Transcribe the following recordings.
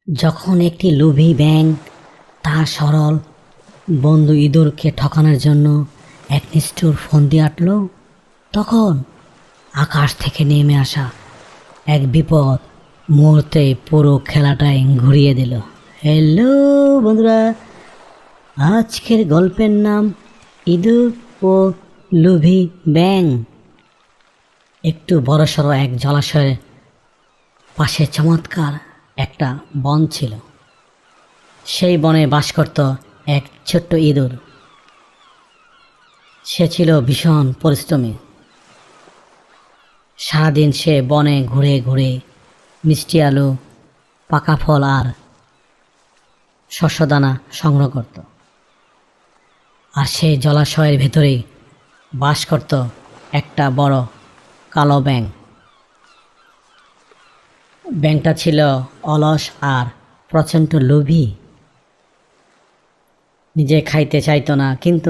যখন একটি লোভী ব্যাঙ তার সরল বন্ধু ইঁদুরকে ঠকানোর জন্য এক নিষ্ঠুর ফন্দি আঁটল, তখন আকাশ থেকে নেমে আসা এক বিপদ মুহূর্তে পুরো খেলাটাই ঘুরিয়ে দিল। হ্যালো বন্ধুরা, আজকের গল্পের নাম ইঁদুর ও লোভী ব্যাঙ। একটু বড়সড় এক জলাশয়ের পাশে চমৎকার একটা বন ছিল। সেই বনে বাস করত এক ছোট্ট ইঁদুর। সে ছিল ভীষণ পরিশ্রমী। সারাদিন সে বনে ঘুরে ঘুরে মিষ্টি আলু, পাকা ফল আর শস্যদানা সংগ্রহ করত। আর সেই জলাশয়ের ভেতরেই বাস করত একটা বড় কালো ব্যাঙ। ব্যাঙটা ছিল অলস আর প্রচণ্ড লোভী। নিজে খাইতে চাইতো না, কিন্তু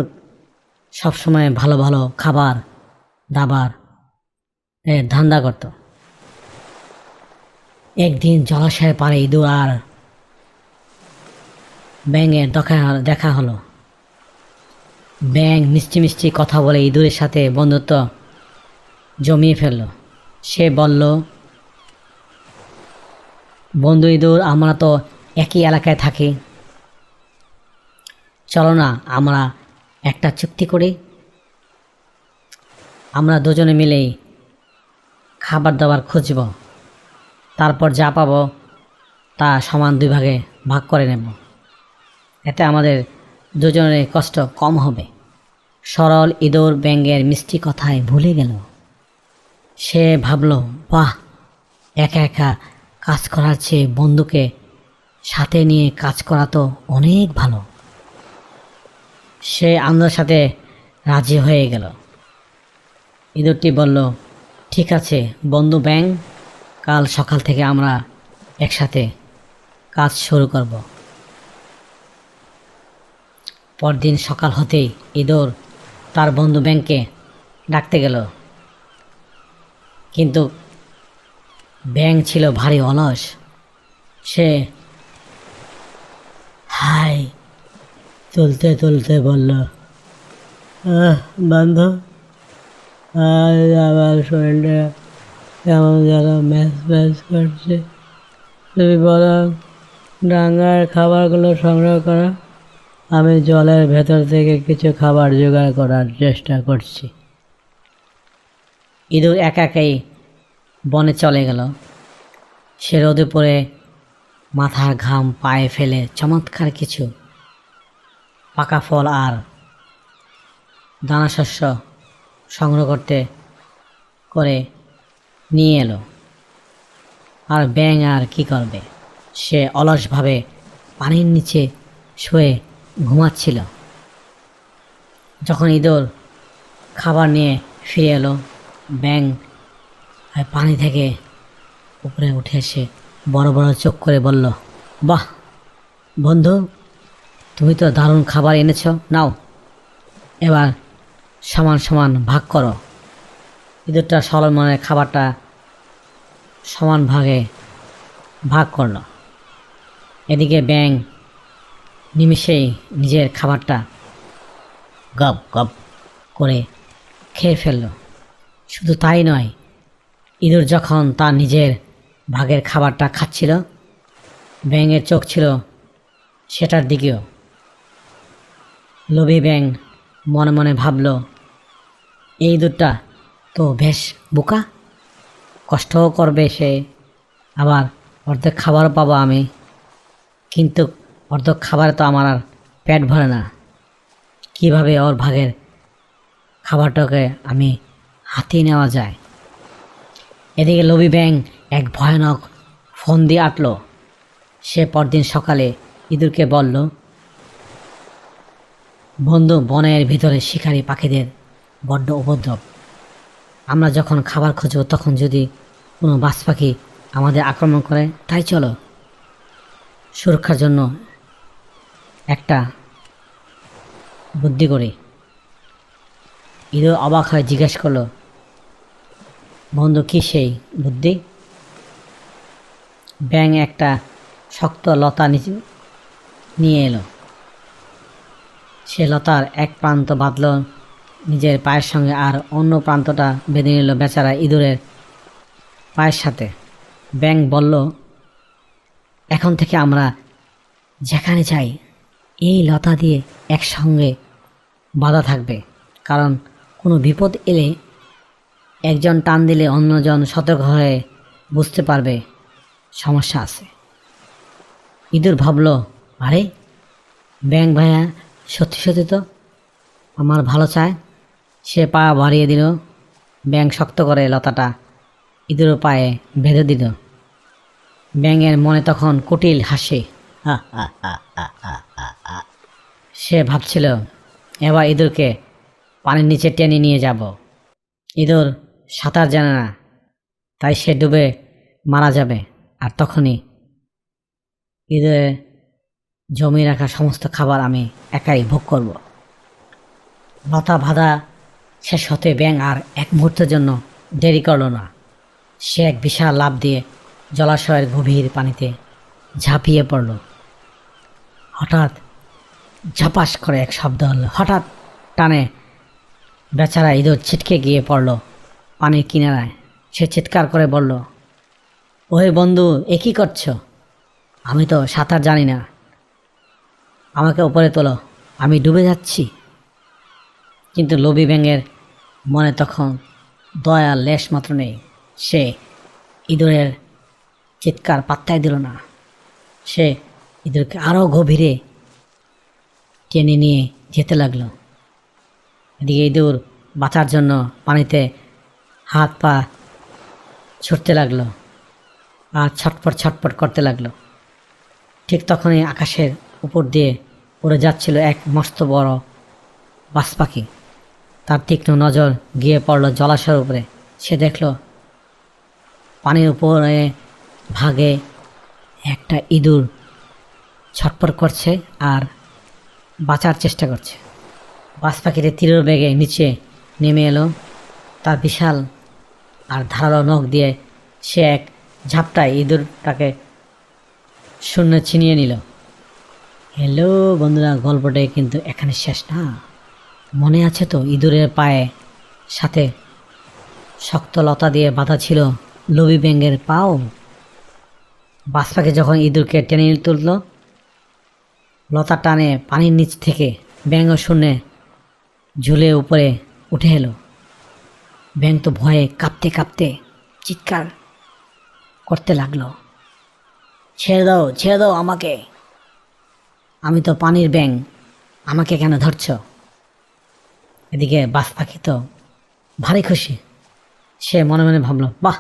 সবসময় ভালো ভালো খাবার দাবার এর ধান্দা করত। একদিন জলাশয়ের পাড়ে ইঁদুর আর ব্যাঙের দেখা হলো। ব্যাঙ মিষ্টি মিষ্টি কথা বলে ইঁদুরের সাথে বন্ধুত্ব জমিয়ে ফেলল। সে বলল, বন্ধু ইঁদুর, আমরা তো একই এলাকায় থাকি, চলো না আমরা একটা চুক্তি করি। আমরা দুজনে মিলেই খাবার দাবার খুঁজব, তারপর যা পাবো তা সমান দুই ভাগে ভাগ করে নেব। এতে আমাদের দুজনের কষ্ট কম হবে। সরল ইঁদুর ব্যাঙের মিষ্টি কথায় ভুলে গেল। সে ভাবল, বাহ, একা একা কাজ করার চেয়ে বন্ধুকে সাথে নিয়ে কাজ করা তো অনেক ভালো। সে আনন্দের সাথে রাজি হয়ে গেল। ইঁদুরটি বলল, ঠিক আছে বন্ধু ব্যাঙ, কাল সকাল থেকে আমরা একসাথে কাজ শুরু করব। পরদিন সকাল হতেই ইঁদুর তার বন্ধু ব্যাঙকে ডাকতে গেল, কিন্তু ব্যাঙ ছিল ভারী অলস। সে হাই তুলতে তুলতে বলল, বন্ধু, আজ আমার শরীরটা কেমন যেন ম্যাচ ম্যাচ করছে। তুমি বরং ডাঙ্গার খাবারগুলো সংগ্রহ করো, আমি জলের ভেতর থেকে কিছু খাবার জোগাড় করার চেষ্টা করছি। ইঁদুর একাই বনে চলে গেল। সে রোদে পড়ে মাথার ঘাম পায়ে ফেলে চমৎকার কিছু পাকা ফল আর দানাশস্য সংগ্রহ করে নিয়ে এলো। আর ব্যাঙ আর কি করবে, সে অলসভাবে পানির নিচে শুয়ে ঘুমাচ্ছিল। যখন ইঁদুর খাবার নিয়ে ফিরে এলো, ব্যাঙ পানি থেকে উপরে উঠে এসে বড় বড় চোখ করে বলল, বাহ বন্ধু, তুমি তো দারুণ খাবার এনেছ, নাও এবার সমান সমান ভাগ করো। ইঁদুরটা সরল মনে খাবারটা সমান ভাগে ভাগ করল। এদিকে ব্যাঙ নিমিষেই নিজের খাবারটা গপ গপ করে খেয়ে ফেলল। শুধু তাই নয়, ইঁদুর যখন তার নিজের ভাগের খাবারটা খাচ্ছিল, ব্যাঙের চোখ ছিল সেটার দিকেও। লোভী ব্যাঙ মনে মনে ভাবল, এই ইঁদুরটা তো বেশ বোকা, কষ্টও করবে সে, আবার অর্ধেক খাবারও পাবো আমি, কিন্তু অর্ধেক খাবারে তো আমার আর পেট ভরে না। কিভাবে ওর ভাগের খাবারটাকে আমি হাতিয়ে নেওয়া যায়। এদিকে লোভী ব্যাঙ এক ভয়ানক ফন্দি আঁটল। সে পরদিন সকালে ইঁদুরকে বলল, বন্ধু, বনের ভিতরে শিকারী পাখিদের বড্ড উপদ্রব। আমরা যখন খাবার খুঁজব তখন যদি কোনো বাজ পাখি আমাদের আক্রমণ করে, তাই চলো সুরক্ষার জন্য একটা বুদ্ধি করি। ইঁদুর অবাক হয়ে জিজ্ঞেস করলো, বন্ধু, কি সেই বুদ্ধি? ব্যাঙ একটা শক্ত লতা নিয়ে এলো। সে লতার এক প্রান্ত বাঁধল নিজের পায়ের সঙ্গে, আর অন্য প্রান্তটা বেঁধে নিল বেচারা ইঁদুরের পায়ের সাথে। ব্যাঙ বলল, এখন থেকে আমরা যেখানে চাই এই লতা দিয়ে একসঙ্গে বাঁধা থাকবে, কারণ কোনো বিপদ এলে একজন টান দিলে অন্যজন সতর্ক হয়ে বুঝতে পারবে সমস্যা আছে। ইঁদুর ভাবল, আরে ব্যাঙ ভাইয়া সত্যি সত্যি তো আমার ভালো চায়। সে পা বাড়িয়ে দিল। ব্যাঙ শক্ত করে লতাটা ইঁদুরের পায়ে বেঁধে দিল। ব্যাঙের মনে তখন কুটিল হাসি। সে ভাবছিল, এবার ইঁদুরকে পানির নিচে টেনে নিয়ে যাব। ইঁদুর সাঁতার জানে না, তাই সে ডুবে মারা যাবে। আর তখনই ইঁদুরের জমি রাখা সমস্ত খাবার আমি একাই ভোগ করব। লতা বাঁধা শেষ হতে ব্যাঙ আর এক মুহূর্তের জন্য দেরি করল না। সে এক বিশাল লাফ দিয়ে জলাশয়ের গভীর পানিতে ঝাঁপিয়ে পড়ল। হঠাৎ ঝাপাস করে এক শব্দ হল। হঠাৎ টানে বেচারা ইঁদুর ছিটকে গিয়ে পড়ল পানির কিনারায়। সে চিৎকার করে বলল, ওহে বন্ধু, এ কী করছো? আমি তো সাঁতার জানি না, আমাকে উপরে তোলো, আমি ডুবে যাচ্ছি। কিন্তু লোভী ব্যাঙের মনে তখন দয়ার লেশ মাত্র নেই। সে ইঁদুরের চিৎকার পাত্তাই দিল না। সে ইঁদুরকে আরও গভীরে টেনে নিয়ে যেতে লাগলো। এদিকে ইঁদুর বাঁচার জন্য পানিতে হাত পা ছুটতে লাগলো আর ছটপট ছটপট করতে লাগলো। ঠিক তখনই আকাশের উপর দিয়ে উড়ে যাচ্ছিল এক মস্ত বড় বাজ পাখি। তার তীক্ষ্ণ নজর গিয়ে পড়ল জলাশয়ের উপরে। সে দেখল পানির উপরে ভাগে একটা ইঁদুর ছটপট করছে আর বাঁচার চেষ্টা করছে। বাজ পাখিটি তীরের বেগে নিচে নেমে এলো। তার বিশাল আর ধারালো নখ দিয়ে সে এক ঝাপটায় ইঁদুরটাকে শূন্যে ছিনিয়ে নিল। হ্যালো বন্ধুরা, গল্পটা কিন্তু এখানে শেষ না। মনে আছে তো ইঁদুরের পায়ে সাথে শক্ত লতা দিয়ে বাঁধা ছিল লোভী ব্যাঙের পাও? বাজ পাখি যখন ইঁদুরকে টেনে তুলল, লতা টানে পানির নিচ থেকে ব্যাঙ শূন্যে ঝুলে উপরে উঠে এলো। ব্যাঙ তো ভয়ে কাঁপতে কাঁপতে চিৎকার করতে লাগলো, ছেড়ে দাও, ছেড়ে দাও আমাকে, আমি তো পানির ব্যাঙ, আমাকে কেন ধরছ? এদিকে বাজ পাখি তো ভারী খুশি। সে মনে মনে ভাবল, বাহ,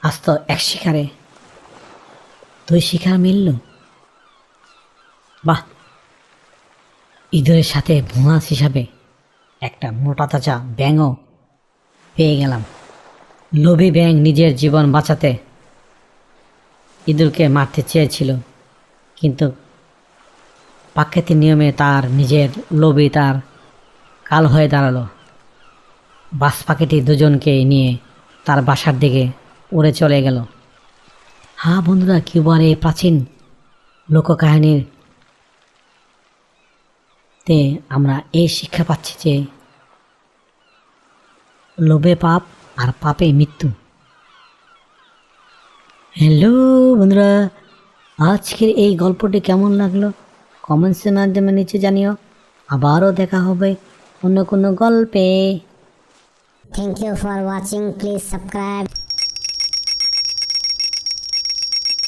আজ তো এক শিকারে দুই শিকার মিলল। বাহ, ইঁদুরের সাথে ভুঁয়াস হিসাবে একটা মোটা তাজা ব্যাঙও পেয়ে গেলাম। লোভী ব্যাঙ নিজের জীবন বাঁচাতে ইঁদুরকে মারতে চেয়েছিল, কিন্তু প্রাকৃতিক নিয়মে তার নিজের লোভী তার কাল হয়ে দাঁড়ালো। বাজ পাখিটি দুজনকে নিয়ে তার বাসার দিকে উড়ে চলে গেল। হ্যাঁ বন্ধুরা, কিউবার এই প্রাচীন লোককাহিনীর তে আমরা এই শিক্ষা পাচ্ছি যে লোভে পাপ আর পাপে মৃত্যু। হ্যালো বন্ধুরা, আজকের এই গল্পটি কেমন লাগলো কমেন্টসের মাধ্যমে নিচে জানিও। আবারও দেখা হবে অন্য কোনো গল্পে। Thank you for watching. Please subscribe.